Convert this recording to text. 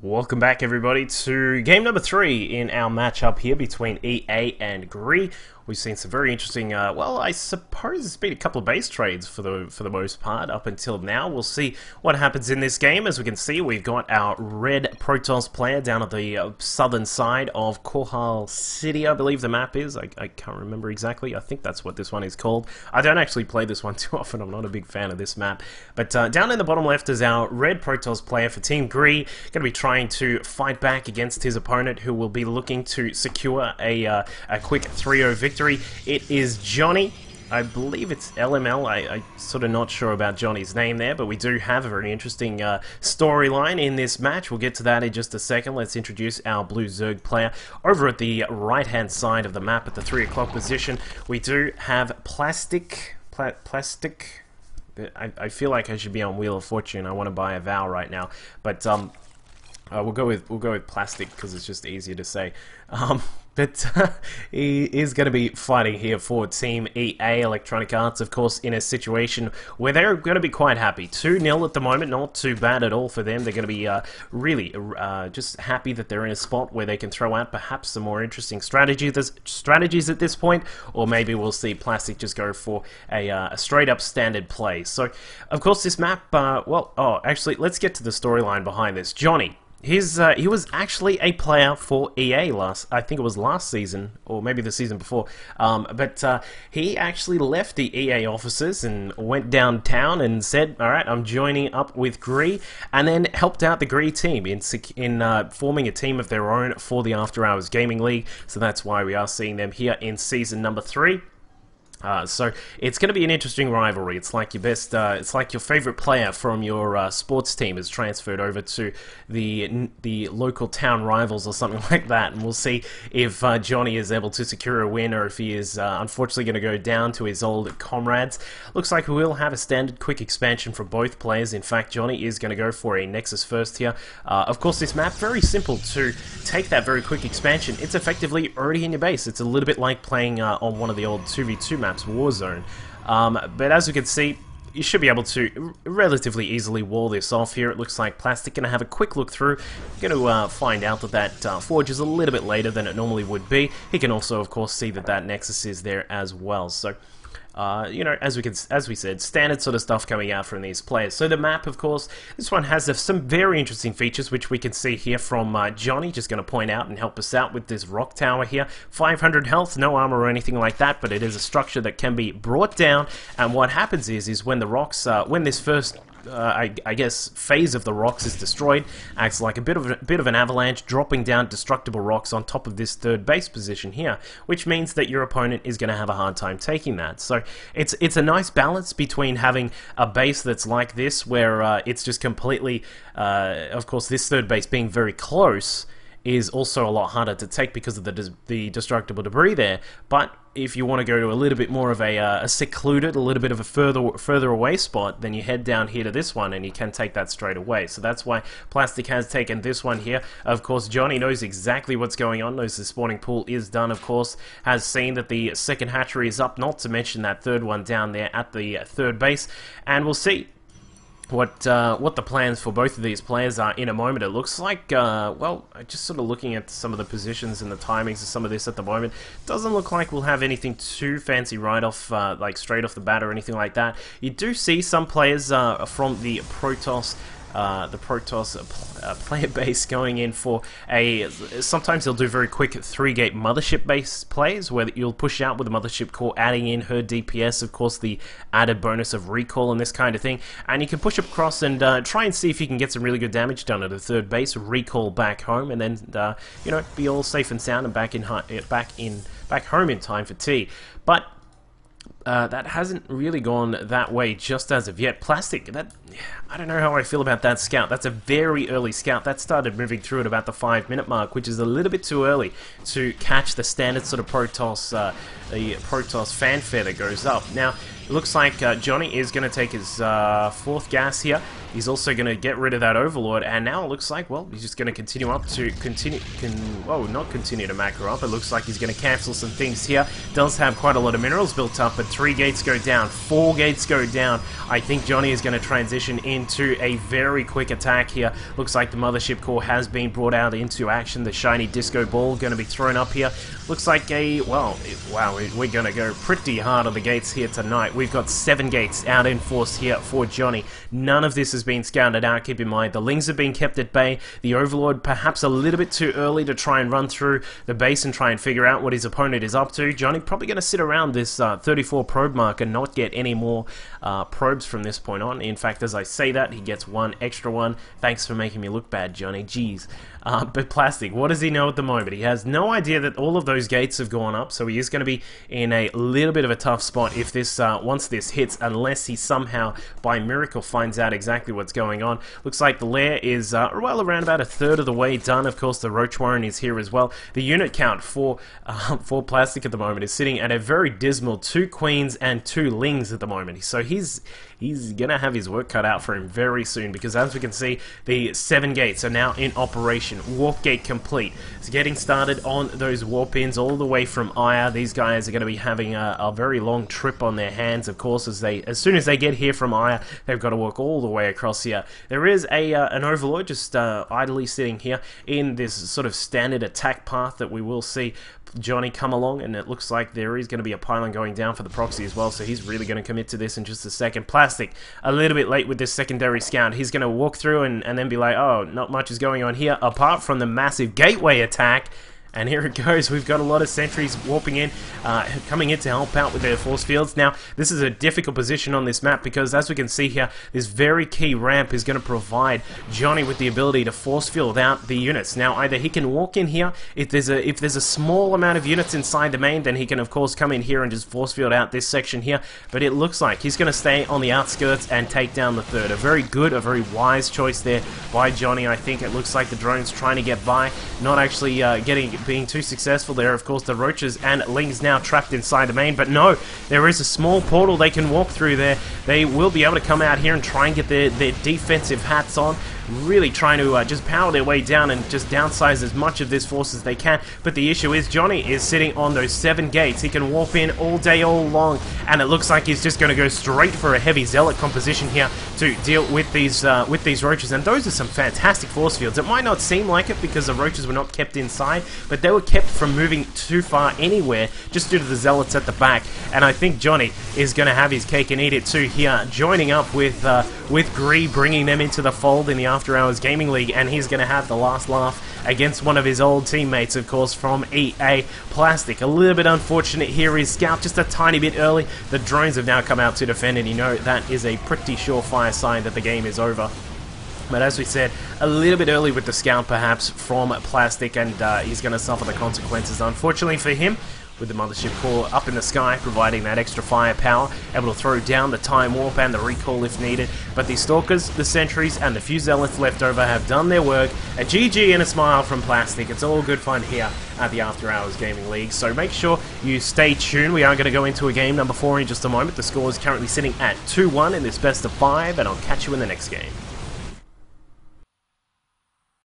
Welcome back, everybody, to game number 3 in our matchup here between EA and GREE. We've seen some very interesting, well, I suppose it's been a couple of base trades for the most part up until now. We'll see what happens in this game. As we can see, we've got our red Protoss player down at the southern side of Korhal City, I believe the map is. I can't remember exactly. I think that's what this one is called. I don't actually play this one too often. I'm not a big fan of this map. But down in the bottom left is our red Protoss player for Team GREE. Going to be trying to fight back against his opponent, who will be looking to secure a quick 3-0 victory. It is Johnny. I believe it's LML. I'm sort of not sure about Johnny's name there, but we do have a very interesting storyline in this match. We'll get to that in just a second. Let's introduce our blue Zerg player. Over at the right-hand side of the map at the 3 o'clock position, we do have Plastic. I feel like I should be on Wheel of Fortune. I want to buy a Vow right now, but we'll go with Plastic because it's just easier to say. But he is going to be fighting here for Team EA, Electronic Arts, of course, in a situation where they're going to be quite happy. 2-0 at the moment, not too bad at all for them. They're going to be really just happy that they're in a spot where they can throw out perhaps some more interesting strategies at this point, or maybe we'll see Plastic just go for a straight-up standard play. So, of course, this map, actually, let's get to the storyline behind this. Johnny. He was actually a player for EA I think it was last season, or maybe the season before, but he actually left the EA offices and went downtown and said, alright, I'm joining up with GREE, and then helped out the GREE team in forming a team of their own for the After Hours Gaming League, so that's why we are seeing them here in season number 3. So it's going to be an interesting rivalry. It's like it's like your favorite player from your sports team is transferred over to the local town rivals or something like that, and we'll see if Johnny is able to secure a win or if he is unfortunately going to go down to his old comrades. Looks like we will have a standard quick expansion for both players. In fact, Johnny is going to go for a Nexus first here. Of course, this map, very simple to take that very quick expansion. It's effectively already in your base. It's a little bit like playing on one of the old 2v2 maps, Warzone, but as you can see, you should be able to relatively easily wall this off here. It looks like Plastic going to have a quick look through. Going to find out that Forge is a little bit later than it normally would be. He can also, of course, see that Nexus is there as well. So, you know, as we said, standard sort of stuff coming out from these players. So the map, of course, this one has some very interesting features, which we can see here from Johnny. Just going to point out and help us out with this rock tower here. 500 health, no armor or anything like that, but it is a structure that can be brought down. And what happens is when the rocks, when this first I guess phase of the rocks is destroyed, acts like a bit of an avalanche, dropping down destructible rocks on top of this third base position here, which means that your opponent is going to have a hard time taking that. So it's a nice balance between having a base that's like this, where it's just completely, of course, this third base being very close is also a lot harder to take because of the destructible debris there. But if you want to go to a little bit more of a secluded, a little bit of a further away spot, then you head down here to this one and you can take that straight away. So that's why Plastic has taken this one here. Of course, Johnny knows exactly what's going on, knows the spawning pool is done, of course, has seen that the second hatchery is up, not to mention that third one down there at the third base, and we'll see what the plans for both of these players are in a moment. It looks like, well, just sort of looking at some of the positions and the timings of some of this at the moment, doesn't look like we'll have anything too fancy right off, like straight off the bat or anything like that. You do see some players from the Protoss player base going in for sometimes they'll do very quick 3-gate mothership base plays where you'll push out with the mothership core, adding in her DPS, of course, the added bonus of recall and this kind of thing, and you can push across and try and see if you can get some really good damage done at the third base, recall back home, and then you know, be all safe and sound and back home in time for tea. But that hasn't really gone that way just as of yet. Plastic, I don't know how I feel about that scout. That's a very early scout. That started moving through at about the 5-minute mark, which is a little bit too early to catch the standard sort of Protoss, the Protoss fanfare that goes up. Now, it looks like Johnny is going to take his 4th gas here. He's also going to get rid of that Overlord, and now it looks like, well, he's just going to continue up to not continue to macro up. It looks like he's going to cancel some things here. Does have quite a lot of minerals built up, but 3 gates go down, 4 gates go down. I think Johnny is going to transition into a very quick attack here. Looks like the mothership core has been brought out into action. The shiny disco ball going to be thrown up here. Looks like wow, we're going to go pretty hard on the gates here tonight. We've got 7 gates out in force here for Johnny. None of this has been scouted out. Keep in mind, the Lings have been kept at bay. The Overlord perhaps a little bit too early to try and run through the base and try and figure out what his opponent is up to. Johnny probably going to sit around this 34 probe mark and not get any more probes from this point on. In fact, as I say that, he gets 1 extra one. Thanks for making me look bad, Johnny. Jeez. But Plastic, what does he know at the moment? He has no idea that all of those gates have gone up, so he is going to be in a little bit of a tough spot if this once this hits, unless he somehow, by miracle, finds out exactly what's going on. Looks like the lair is, well, around about a third of the way done. Of course, the Roach Warren is here as well. The unit count for Plastic at the moment is sitting at a very dismal 2 queens and 2 lings at the moment. So he's gonna have his work cut out for him very soon, because as we can see, the 7 gates are now in operation. Warp gate complete. It's getting started on those warp ins all the way from Aya. These guys are going to be having a very long trip on their hands, of course, as soon as they get here from Aya, they've got to walk all the way across here. There is an Overlord just idly sitting here in this sort of standard attack path that we will see Johnny come along, and it looks like there is going to be a pylon going down for the proxy as well, so he's really going to commit to this in just a second. Plastic, a little bit late with this secondary scout. He's going to walk through and then be like, oh, not much is going on here, apart from the massive gateway attack. And here it goes. We've got a lot of sentries warping in, coming in to help out with their force fields. Now, this is a difficult position on this map because, as we can see here, this very key ramp is going to provide Johnny with the ability to force field out the units. Now, either he can walk in here, if there's a small amount of units inside the main, then he can, of course, come in here and just force field out this section here. But it looks like he's going to stay on the outskirts and take down the third. A very good, a very wise choice there by Johnny, I think. It looks like the drone's trying to get by, not actually being too successful there. Of course, the Roaches and Lings now trapped inside the main, but no, there is a small portal they can walk through there. They will be able to come out here and try and get their defensive hats on, really trying to just power their way down and just downsize as much of this force as they can. But the issue is Johnny is sitting on those 7 gates. He can warp in all day, all long, and it looks like he's just going to go straight for a heavy Zealot composition here to deal with these Roaches. And those are some fantastic force fields. It might not seem like it because the Roaches were not kept inside, but they were kept from moving too far anywhere just due to the Zealots at the back. And I think Johnny is going to have his cake and eat it too here, joining up with GREE, bringing them into the fold in the After Hours Gaming League, and he's going to have the last laugh against one of his old teammates, of course, from EA Plastic. A little bit unfortunate here. His scout just a tiny bit early. The drones have now come out to defend, and you know that is a pretty surefire sign that the game is over. But as we said, a little bit early with the scout perhaps from Plastic, and he's going to suffer the consequences, unfortunately for him, with the mothership core up in the sky, providing that extra firepower, able to throw down the time warp and the recall if needed. But the Stalkers, the Sentries, and the few Zealots left over have done their work. A GG and a smile from Plastic. It's all good fun here at the After Hours Gaming League, so make sure you stay tuned. We are going to go into a game number 4 in just a moment. The score is currently sitting at 2-1 in this best of 5, and I'll catch you in the next game.